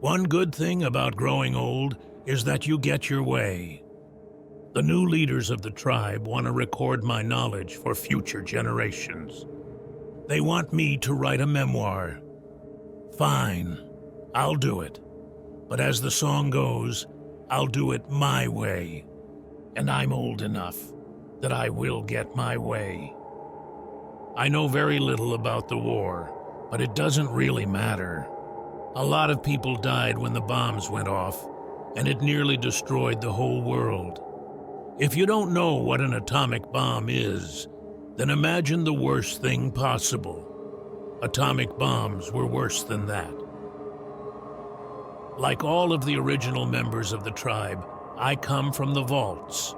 One good thing about growing old is that you get your way. The new leaders of the tribe want to record my knowledge for future generations. They want me to write a memoir. Fine, I'll do it. But as the song goes, I'll do it my way. And I'm old enough that I will get my way. I know very little about the war, but it doesn't really matter. A lot of people died when the bombs went off, and it nearly destroyed the whole world. If you don't know what an atomic bomb is, then imagine the worst thing possible. Atomic bombs were worse than that. Like all of the original members of the tribe, I come from the vaults.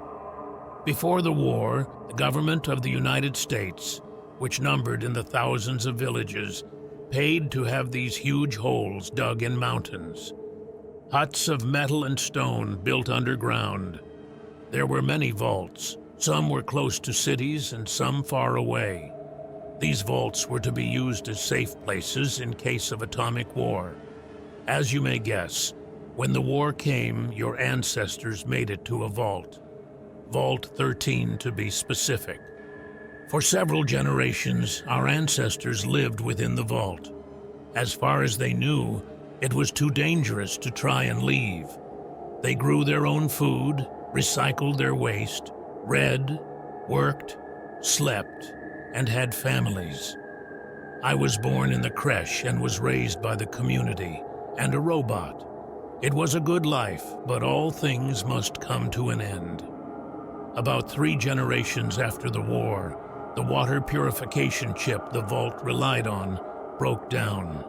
Before the war, the government of the United States, which numbered in the thousands of villages, paid to have these huge holes dug in mountains. Huts of metal and stone built underground. There were many vaults. Some were close to cities and some far away. These vaults were to be used as safe places in case of atomic war. As you may guess, when the war came, your ancestors made it to a vault. Vault 13 to be specific. For several generations, our ancestors lived within the vault. As far as they knew, it was too dangerous to try and leave. They grew their own food, recycled their waste, read, worked, slept, and had families. I was born in the creche and was raised by the community, and a robot. It was a good life, but all things must come to an end. About 3 generations after the war, the water purification chip the vault relied on broke down.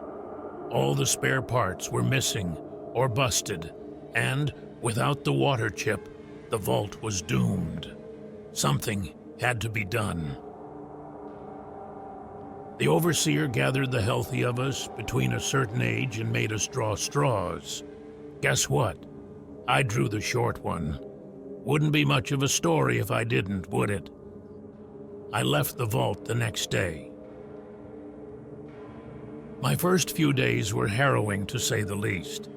All the spare parts were missing or busted, and without the water chip, the vault was doomed. Something had to be done. The overseer gathered the healthy of us between a certain age and made us draw straws. Guess what? I drew the short one. Wouldn't be much of a story if I didn't, would it? I left the vault the next day. My first few days were harrowing, to say the least.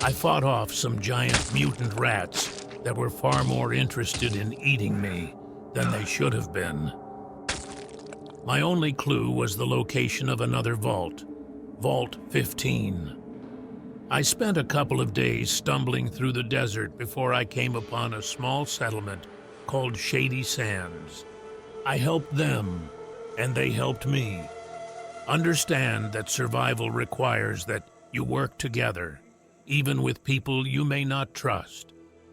I fought off some giant mutant rats that were far more interested in eating me than they should have been. My only clue was the location of another vault, Vault 15. I spent a couple of days stumbling through the desert before I came upon a small settlement called Shady Sands. I helped them, and they helped me. Understand that survival requires that you work together, even with people you may not trust.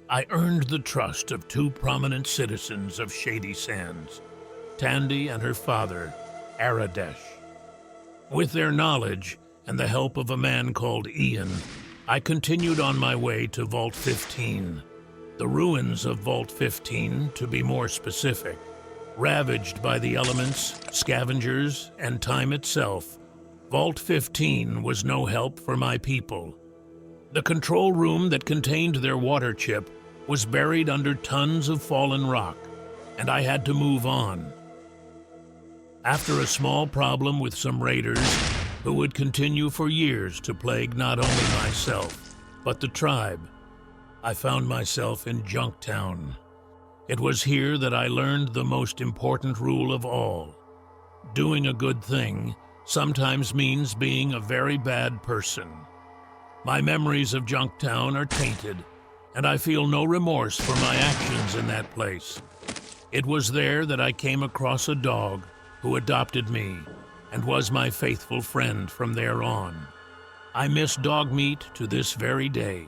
I earned the trust of 2 prominent citizens of Shady Sands, Tandy and her father, Aradesh. With their knowledge and the help of a man called Ian, I continued on my way to Vault 15, the ruins of Vault 15, to be more specific. Ravaged by the elements, scavengers, and time itself, Vault 15 was no help for my people. The control room that contained their water chip was buried under tons of fallen rock, and I had to move on. After a small problem with some raiders who would continue for years to plague not only myself, but the tribe, I found myself in Junktown. It was here that I learned the most important rule of all. Doing a good thing sometimes means being a very bad person. My memories of Junktown are tainted, and I feel no remorse for my actions in that place. It was there that I came across a dog who adopted me and was my faithful friend from there on. I miss dog meat to this very day.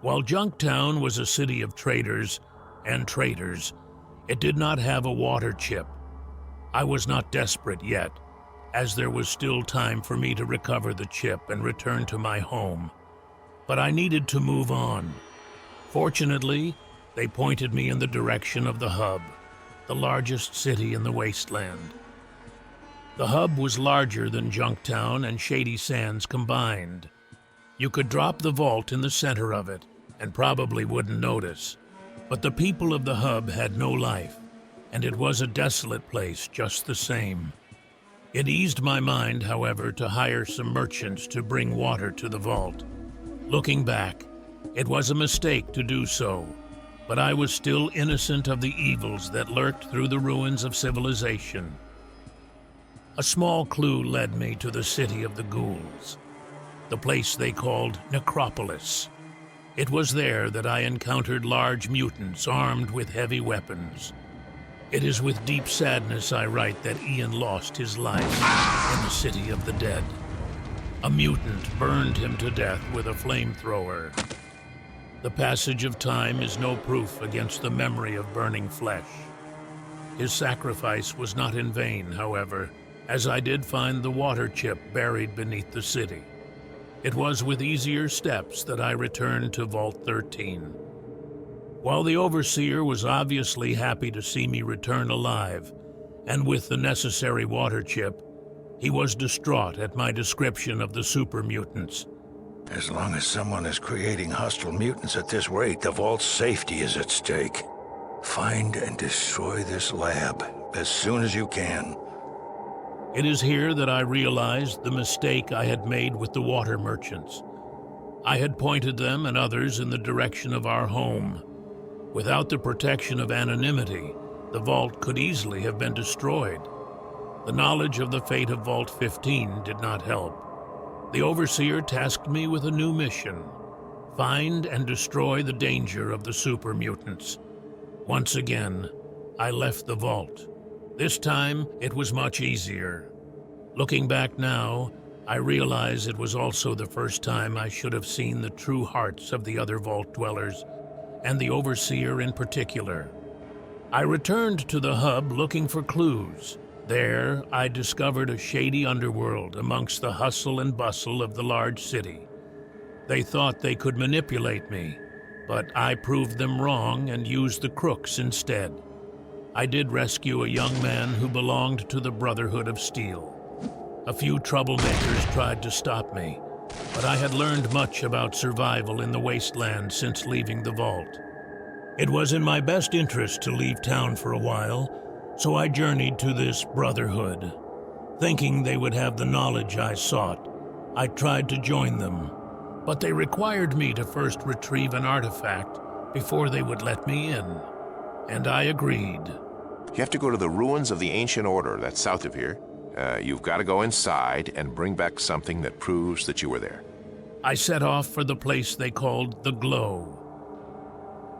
While Junktown was a city of traders and traitors, it did not have a water chip. I was not desperate yet, as there was still time for me to recover the chip and return to my home. But I needed to move on. Fortunately, they pointed me in the direction of the hub, the largest city in the Wasteland. The hub was larger than Junktown and Shady Sands combined. You could drop the vault in the center of it, and probably wouldn't notice. But the people of the hub had no life, and it was a desolate place just the same. It eased my mind, however, to hire some merchants to bring water to the vault. Looking back, it was a mistake to do so, but I was still innocent of the evils that lurked through the ruins of civilization. A small clue led me to the city of the ghouls, the place they called Necropolis. It was there that I encountered large mutants armed with heavy weapons. It is with deep sadness I write that Ian lost his life in the city of the dead. A mutant burned him to death with a flamethrower. The passage of time is no proof against the memory of burning flesh. His sacrifice was not in vain, however, as I did find the water chip buried beneath the city. It was with easier steps that I returned to Vault 13. While the Overseer was obviously happy to see me return alive, and with the necessary water chip, he was distraught at my description of the super mutants. As long as someone is creating hostile mutants at this rate, the Vault's safety is at stake. Find and destroy this lab as soon as you can. It is here that I realized the mistake I had made with the water merchants. I had pointed them and others in the direction of our home. Without the protection of anonymity, the vault could easily have been destroyed. The knowledge of the fate of Vault 15 did not help. The Overseer tasked me with a new mission: find and destroy the danger of the super mutants. Once again, I left the vault. This time, it was much easier. Looking back now, I realize it was also the first time I should have seen the true hearts of the other vault dwellers, and the Overseer in particular. I returned to the hub looking for clues. There, I discovered a shady underworld amongst the hustle and bustle of the large city. They thought they could manipulate me, but I proved them wrong and used the crooks instead. I did rescue a young man who belonged to the Brotherhood of Steel. A few troublemakers tried to stop me, but I had learned much about survival in the Wasteland since leaving the vault. It was in my best interest to leave town for a while, so I journeyed to this Brotherhood. Thinking they would have the knowledge I sought, I tried to join them, but they required me to first retrieve an artifact before they would let me in. And I agreed. You have to go to the ruins of the Ancient Order that's south of here. You've got to go inside and bring back something that proves that you were there. I set off for the place they called the Glow.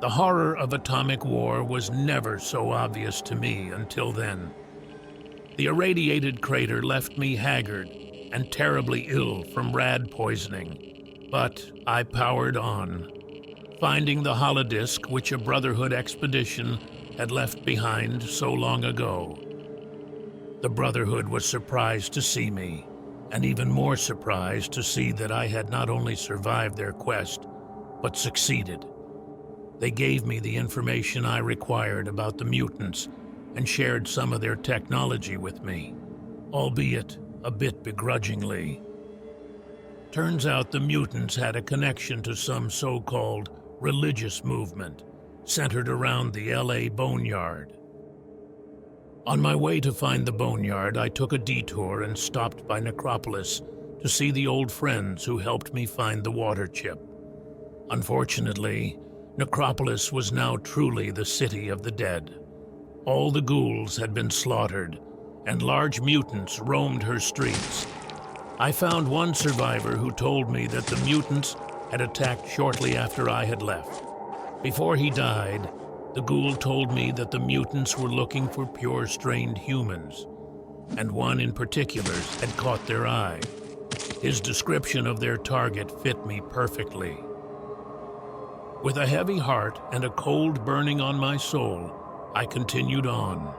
The horror of atomic war was never so obvious to me until then. The irradiated crater left me haggard and terribly ill from rad poisoning, but I powered on, finding the holodisk which a Brotherhood expedition had left behind so long ago. The Brotherhood was surprised to see me, and even more surprised to see that I had not only survived their quest, but succeeded. They gave me the information I required about the mutants and shared some of their technology with me, albeit a bit begrudgingly. Turns out the mutants had a connection to some so-called religious movement centered around the LA Boneyard. On my way to find the Boneyard, I took a detour and stopped by Necropolis to see the old friends who helped me find the water chip. Unfortunately, Necropolis was now truly the city of the dead. All the ghouls had been slaughtered, and large mutants roamed her streets. I found one survivor who told me that the mutants had attacked shortly after I had left. Before he died, the ghoul told me that the mutants were looking for pure-strained humans, and one in particular had caught their eye. His description of their target fit me perfectly. With a heavy heart and a cold burning on my soul, I continued on.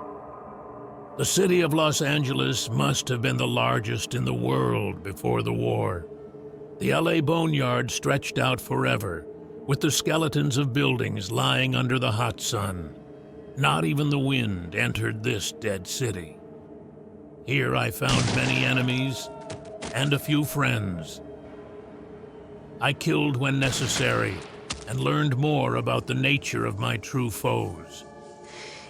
The city of Los Angeles must have been the largest in the world before the war. The LA Boneyard stretched out forever, with the skeletons of buildings lying under the hot sun. Not even the wind entered this dead city. Here I found many enemies and a few friends. I killed when necessary and learned more about the nature of my true foes.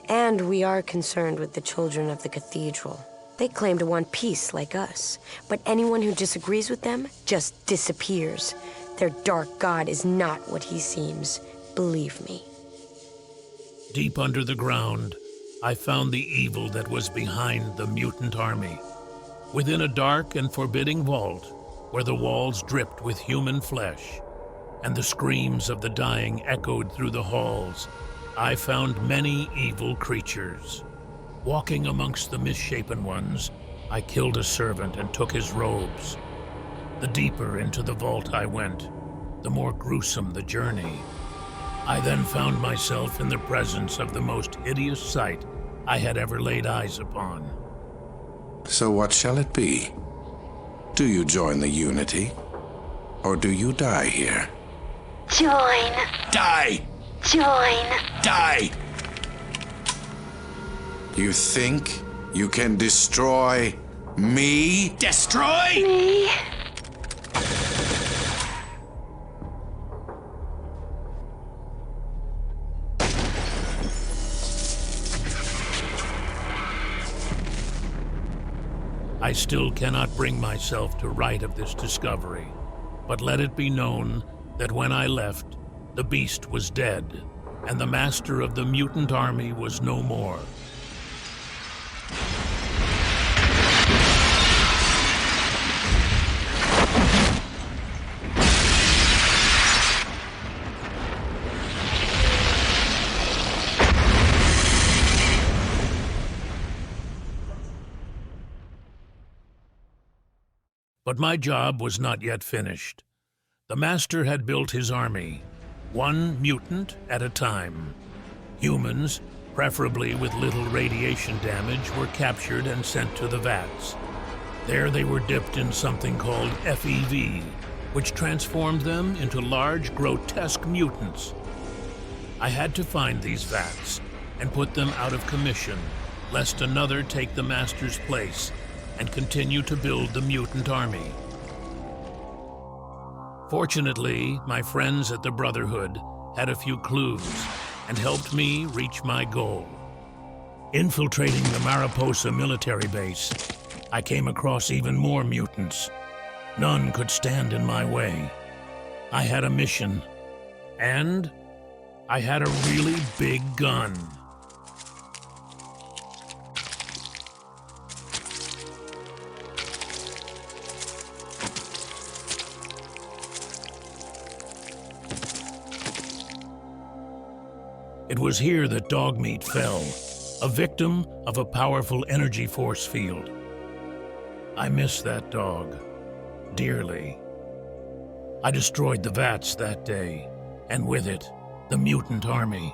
And we are concerned with the children of the Cathedral. They claim to want peace like us, but anyone who disagrees with them just disappears. Their dark god is not what he seems, believe me. Deep under the ground, I found the evil that was behind the mutant army. Within a dark and forbidding vault, where the walls dripped with human flesh, and the screams of the dying echoed through the halls, I found many evil creatures. Walking amongst the misshapen ones, I killed a servant and took his robes. The deeper into the vault I went, the more gruesome the journey. I then found myself in the presence of the most hideous sight I had ever laid eyes upon. So what shall it be? Do you join the Unity? Or do you die here? Join. Die! Join. Die! You think you can destroy me? Destroy? Me? I still cannot bring myself to write of this discovery, but let it be known that when I left, the beast was dead, and the master of the mutant army was no more. But my job was not yet finished. The Master had built his army, one mutant at a time. Humans, preferably with little radiation damage, were captured and sent to the vats. There they were dipped in something called FEV, which transformed them into large, grotesque mutants. I had to find these vats and put them out of commission, lest another take the Master's place and continue to build the mutant army. Fortunately, my friends at the Brotherhood had a few clues and helped me reach my goal. Infiltrating the Mariposa military base, I came across even more mutants. None could stand in my way. I had a mission, and I had a really big gun. It was here that Dogmeat fell, a victim of a powerful energy force field. I miss that dog dearly. I destroyed the vats that day, and with it, the mutant army.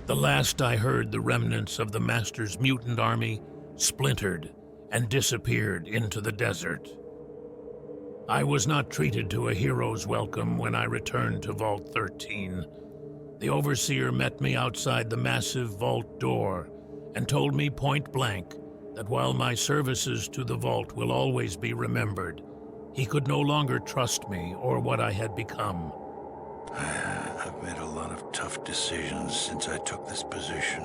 The last I heard, the remnants of the Master's mutant army splintered and disappeared into the desert. I was not treated to a hero's welcome when I returned to Vault 13. The Overseer met me outside the massive vault door and told me point blank that while my services to the vault will always be remembered, he could no longer trust me or what I had become. I've made a lot of tough decisions since I took this position,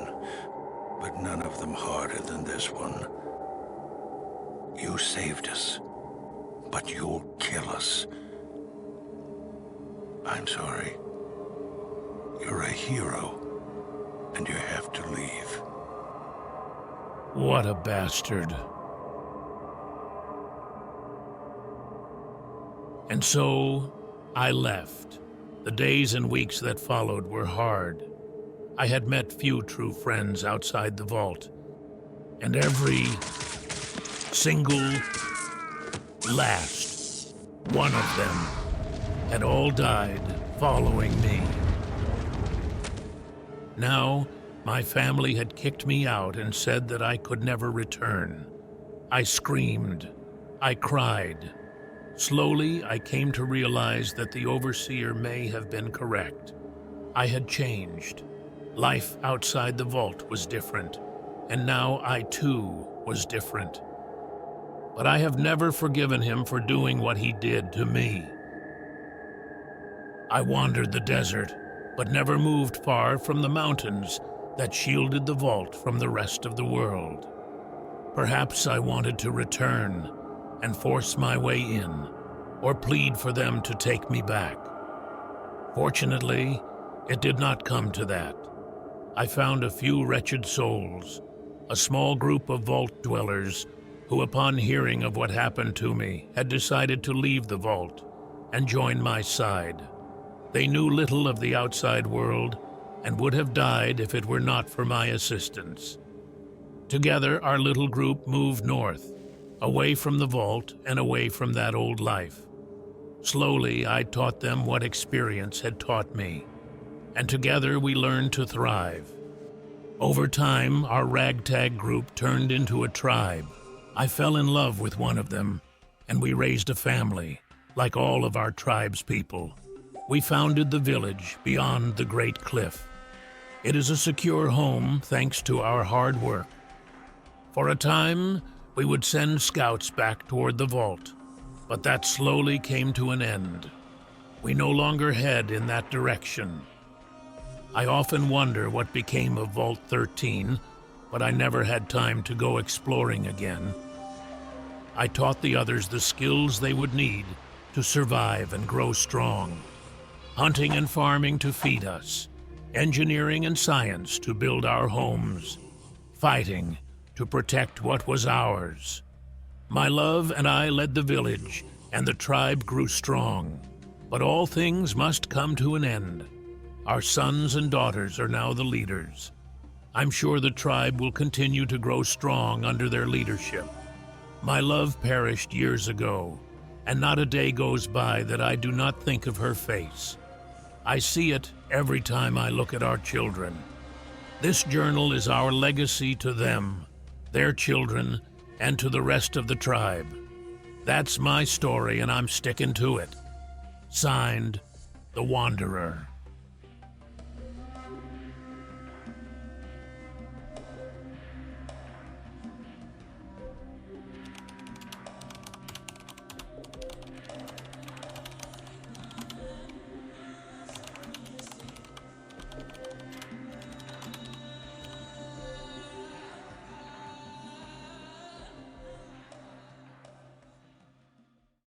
but none of them harder than this one. You saved us, but you'll kill us. I'm sorry. You're a hero, and you have to leave. What a bastard. And so, I left. The days and weeks that followed were hard. I had met few true friends outside the vault, and every single last one of them had all died following me. Now, my family had kicked me out and said that I could never return. I screamed. I cried. Slowly, I came to realize that the overseer may have been correct. I had changed. Life outside the vault was different, and now I too was different. But I have never forgiven him for doing what he did to me. I wandered the desert, but never moved far from the mountains that shielded the vault from the rest of the world. Perhaps I wanted to return and force my way in, or plead for them to take me back. Fortunately, it did not come to that. I found a few wretched souls, a small group of vault dwellers who, upon hearing of what happened to me, had decided to leave the vault and join my side. They knew little of the outside world and would have died if it were not for my assistance. Together, our little group moved north, away from the vault and away from that old life. Slowly, I taught them what experience had taught me, and together we learned to thrive. Over time, our ragtag group turned into a tribe. I fell in love with one of them, and we raised a family, like all of our tribe's people. We founded the village beyond the Great Cliff. It is a secure home thanks to our hard work. For a time, we would send scouts back toward the vault, but that slowly came to an end. We no longer head in that direction. I often wonder what became of Vault 13, but I never had time to go exploring again. I taught the others the skills they would need to survive and grow strong. Hunting and farming to feed us, engineering and science to build our homes, fighting to protect what was ours. My love and I led the village, and the tribe grew strong. But all things must come to an end. Our sons and daughters are now the leaders. I'm sure the tribe will continue to grow strong under their leadership. My love perished years ago, and not a day goes by that I do not think of her face. I see it every time I look at our children. This journal is our legacy to them, their children, and to the rest of the tribe. That's my story, and I'm sticking to it. Signed, The Wanderer.